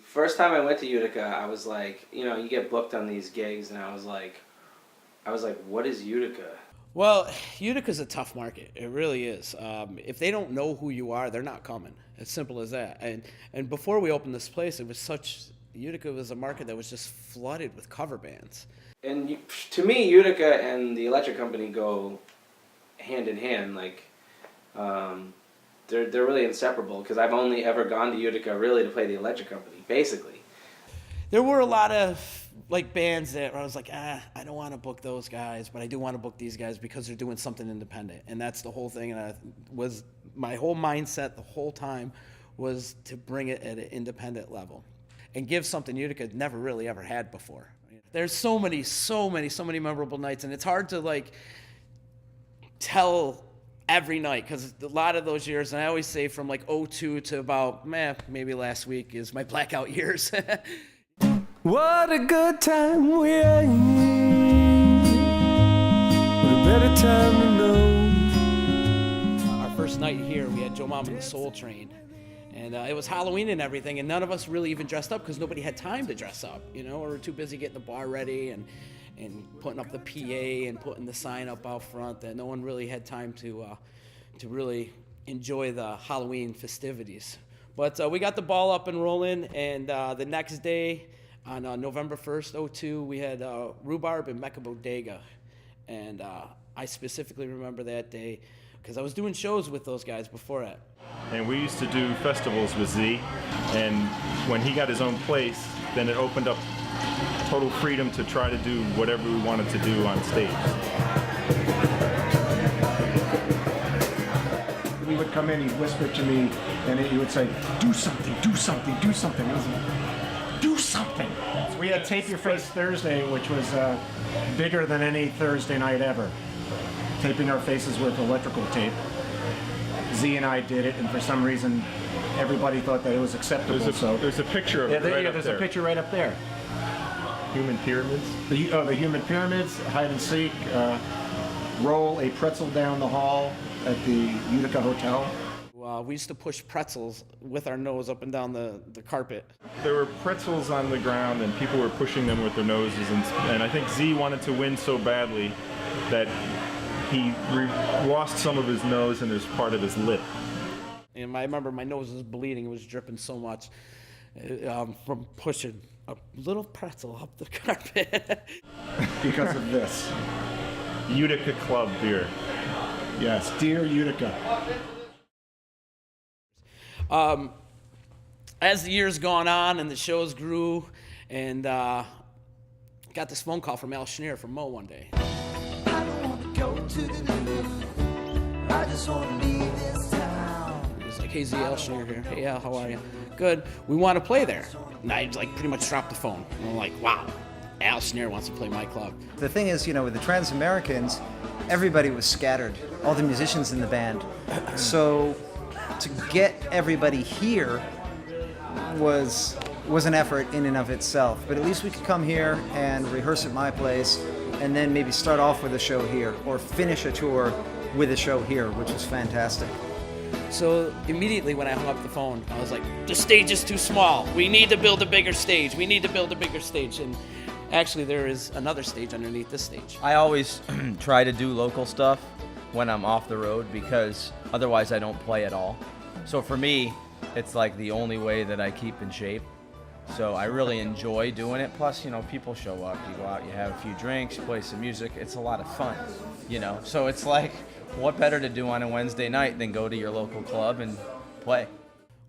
First time I went to Utica, I was like, you get booked on these gigs, and I was like, what is Utica? Well, Utica's a tough market. It really is. If they don't know who you are, they're not coming. As simple as that. And before we opened this place, Utica was a market that was just flooded with cover bands. And to me, Utica and the Electric Company go hand in hand. Like, they're really inseparable, because I've only ever gone to Utica really to play the Electric Company, basically. There were a lot of bands that I was like, I don't want to book those guys, but I do want to book these guys because they're doing something independent, and that's the whole thing. And my whole mindset the whole time was to bring it at an independent level, and give something Utica never really ever had before. There's so many memorable nights, and it's hard to tell every night, because a lot of those years, and I always say from '02 to about maybe last week is my blackout years. What a good time we had. What a better time to know. Our first night here, we had Joe Mama and the Soul Train. And it was Halloween and everything, and none of us really even dressed up because nobody had time to dress up. We were too busy getting the bar ready and putting up the PA and putting the sign up out front, that no one really had time to really enjoy the Halloween festivities. But we got the ball up and rolling, and the next day, on November 1st, '02, we had Rhubarb and Mecca Bodega. And I specifically remember that day because I was doing shows with those guys before that. And we used to do festivals with Z, and when he got his own place, then it opened up total freedom to try to do whatever we wanted to do on stage. We would come in, he'd whisper to me, and he would say, do something, do something, do something. I was like, do something. We had Tape Your Face Thursday, which was bigger than any Thursday night ever. Taping our faces with electrical tape. Z and I did it, and for some reason, everybody thought that it was acceptable. There's a picture of it right up there's there. a picture right up there. Human pyramids. The human pyramids, hide and seek, roll a pretzel down the hall at the Utica Hotel. We used to push pretzels with our nose up and down the carpet. There were pretzels on the ground, and people were pushing them with their noses, and I think Z wanted to win so badly that he lost some of his nose and there's part of his lip. And I remember my nose was bleeding. It was dripping so much from pushing a little pretzel up the carpet. Because of this. Utica Club beer. Yes, dear Utica. As the years gone on and the shows grew, and got this phone call from Al Schnier from Mo one day. I don't want to go to the loop. I just want to leave this town. He was like, hey, Z, Al Schnier here. Hey, Al, how are you? Good. We want to play there. And I pretty much dropped the phone. And I'm like, wow, Al Schnier wants to play my club. The thing is, with the Trans-Americans, everybody was scattered, all the musicians in the band. So to get everybody here was an effort in and of itself. But at least we could come here and rehearse at my place, and then maybe start off with a show here, or finish a tour with a show here, which was fantastic. So immediately when I hung up the phone, I was like, the stage is too small. We need to build a bigger stage. We need to build a bigger stage. And actually there is another stage underneath this stage. I always try to do local stuff when I'm off the road, because otherwise I don't play at all. So for me, it's like the only way that I keep in shape. So I really enjoy doing it. Plus, people show up, you go out, you have a few drinks, you play some music. It's a lot of fun, So it's like, what better to do on a Wednesday night than go to your local club and play?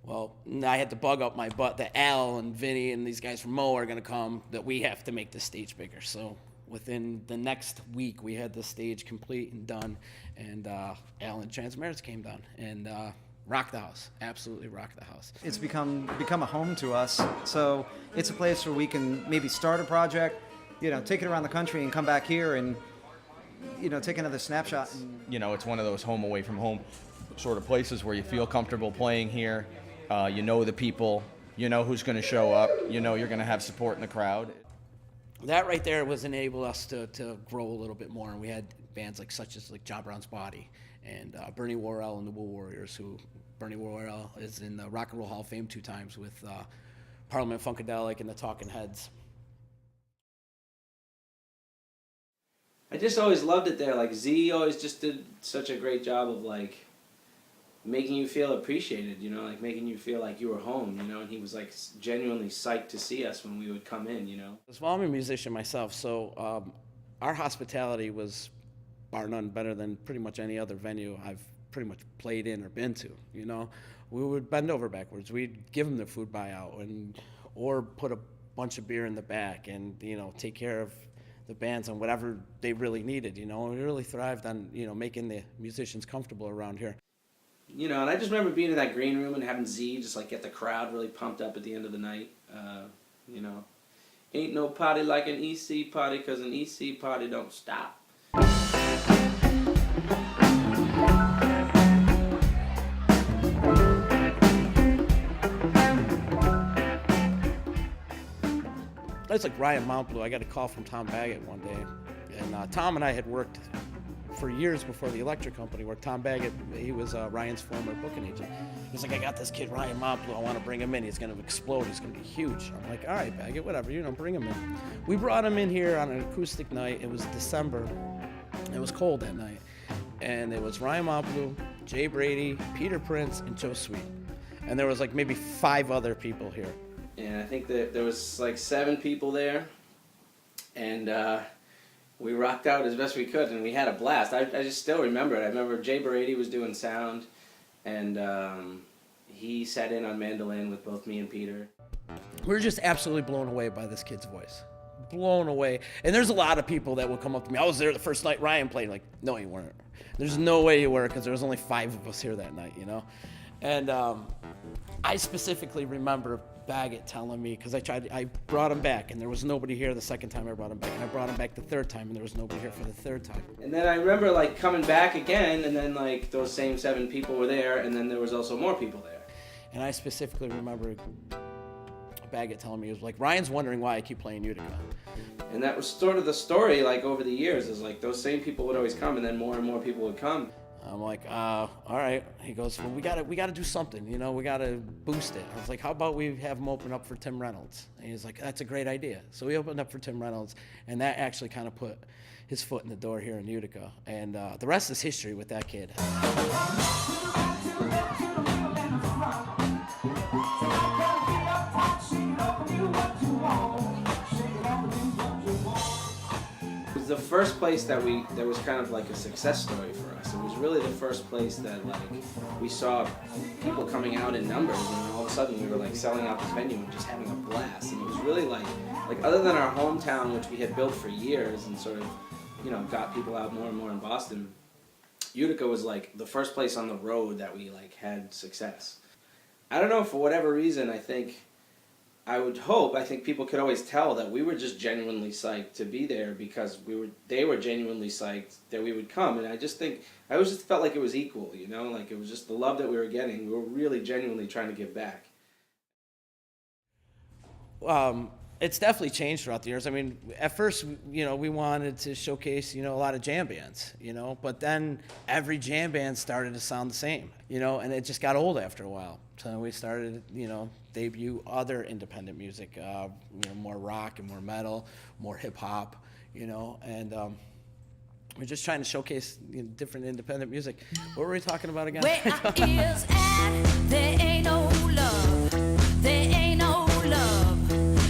Well, I had to bug up my butt that Al and Vinnie and these guys from Mo are going to come, that we have to make the stage bigger. So within the next week, we had the stage complete and done. And Al and Trans-Americans came down and rocked the house. Absolutely rocked the house. It's become a home to us. So it's a place where we can maybe start a project, take it around the country and come back here and, take another snapshot. It's one of those home away from home sort of places where you feel comfortable playing here. The people, who's going to show up, you're going to have support in the crowd. That right there was enable us to grow a little bit more, and we had bands such as John Brown's Body and Bernie Worrell and the Wool Warriors, who Bernie Worrell is in the Rock and Roll Hall of Fame 2 times with Parliament Funkadelic and the Talking Heads. I just always loved it there. Like Z always just did such a great job of like making you feel appreciated, you know, like making you feel like you were home, you know, and he was like genuinely psyched to see us when we would come in, you know. Well, I'm a musician myself, so our hospitality was bar none better than pretty much any other venue I've pretty much played in or been to, you know. We would bend over backwards. We'd give them the food buyout or put a bunch of beer in the back and, you know, take care of the bands on whatever they really needed, you know. And we really thrived on, you know, making the musicians comfortable around here. You know, and I just remember being in that green room and having Z just like get the crowd really pumped up at the end of the night. You know, ain't no party like an EC party, 'cause an EC party don't stop. It's like Ryan Montbleau. I got a call from Tom Baggett one day, and Tom and I had worked for years before the electric company, where Tom Baggett, he was Ryan's former booking agent. He's like, I got this kid, Ryan Montbleau, I want to bring him in. He's going to explode. He's going to be huge. I'm like, all right, Baggett, whatever, you know, bring him in. We brought him in here on an acoustic night. It was December. It was cold that night. And it was Ryan Montbleau, Jay Brady, Peter Prince, and Joe Sweet. And there was like maybe 5 other people here. And I think that there was like 7 people there, and we rocked out as best we could, and we had a blast. I just still remember it. I remember Jay Brady was doing sound, and he sat in on mandolin with both me and Peter. We were just absolutely blown away by this kid's voice. Blown away. And there's a lot of people that will come up to me. I was there the first night Ryan played. Like, no, you weren't. There's no way you were, because there was only 5 of us here that night, you know? And I specifically remember Baggett telling me, because I brought him back, and there was nobody here the second time I brought him back, and I brought him back the 3rd time, and there was nobody here for the 3rd time. And then I remember like coming back again, and then like those same 7 people were there, and then there was also more people there. And I specifically remember Baggett telling me, he was like, Ryan's wondering why I keep playing Utica. And that was sort of the story, like over the years, is like those same people would always come, and then more and more people would come. I'm like, all right. He goes, well, we gotta do something, you know, we gotta boost it. I was like, how about we have him open up for Tim Reynolds? And he's like, that's a great idea. So we opened up for Tim Reynolds, and that actually kind of put his foot in the door here in Utica. And the rest is history with that kid. The first place that was kind of like a success story for us. It was really the first place that like we saw people coming out in numbers, and all of a sudden we were like selling out this venue and just having a blast. And it was really like other than our hometown, which we had built for years and sort of, you know, got people out more and more in Boston, Utica was like the first place on the road that we like had success. I don't know, for whatever reason, I think people could always tell that we were just genuinely psyched to be there, because they were genuinely psyched that we would come. And I just always just felt like it was equal, you know, like it was just the love that we were getting. We were really genuinely trying to give back. It's definitely changed throughout the years. I mean, at first, you know, we wanted to showcase, you know, a lot of jam bands, you know, but then every jam band started to sound the same, you know, and it just got old after a while. So we started, you know, debut other independent music, you know, more rock and more metal, more hip hop, you know, and we're just trying to showcase, you know, different independent music. What were we talking about again? Where our ears at, there ain't no love, there ain't no love,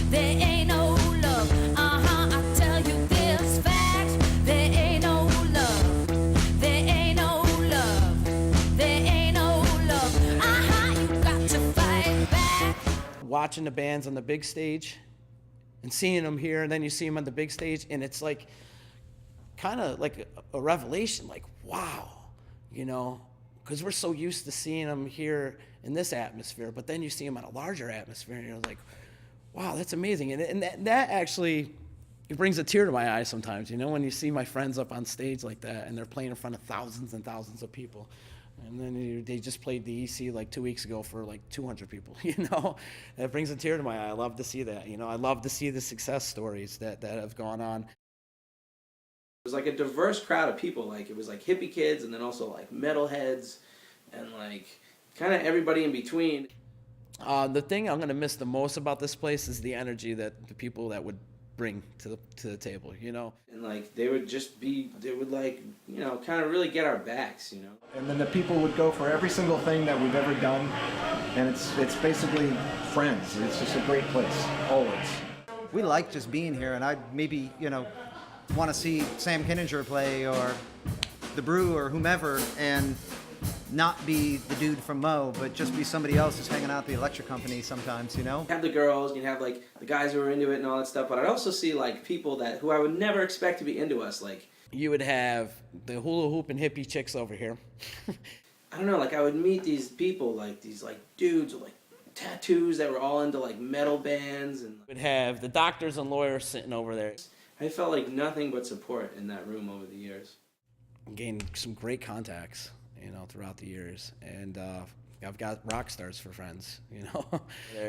there ain't no love. I tell you this fact, there ain't no love, there ain't no love, there ain't no love. You got to fight back. Watching the bands on the big stage and seeing them here, and then you see them on the big stage, and it's like kind of like a revelation, like, wow, you know, because we're so used to seeing them here in this atmosphere, but then you see them in a larger atmosphere, and you're like, wow, that's amazing. And that actually, it brings a tear to my eye sometimes, you know, when you see my friends up on stage like that, and they're playing in front of thousands and thousands of people. And then they just played the EC like 2 weeks ago for like 200 people, you know. That brings a tear to my eye. I love to see that, you know. I love to see the success stories that have gone on. It was like a diverse crowd of people. Like it was like hippie kids, and then also like metalheads, and like kind of everybody in between. The thing I'm gonna miss the most about this place is the energy that the people that would bring to the table, you know. And like they would like, you know, kind of really get our backs, you know. And then the people would go for every single thing that we've ever done, and it's basically friends. It's just a great place, always. We like just being here, and I'd maybe, you know, want to see Sam Kinninger play or the Brew or whomever, and not be the dude from Mo, but just be somebody else who's hanging out at the electric company sometimes, you know? You have the girls, you have like the guys who are into it and all that stuff, but I'd also see like people who I would never expect to be into us, like You would have the hula hoop and hippie chicks over here. I don't know, like I would meet these people, like these like dudes with like tattoos that were all into like metal bands, and We'd have the doctors and lawyers sitting over there. I felt like nothing but support in that room over the years. Gained some great contacts, you know, throughout the years, and I've got rock stars for friends, you know.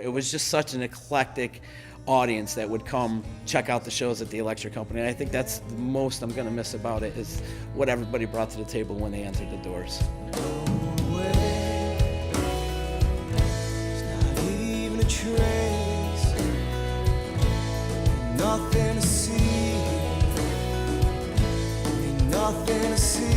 It was just such an eclectic audience that would come check out the shows at the Electric Company, and I think that's the most I'm gonna miss about it, is what everybody brought to the table when they entered the doors. Even a trace, nothing to see, nothing to see.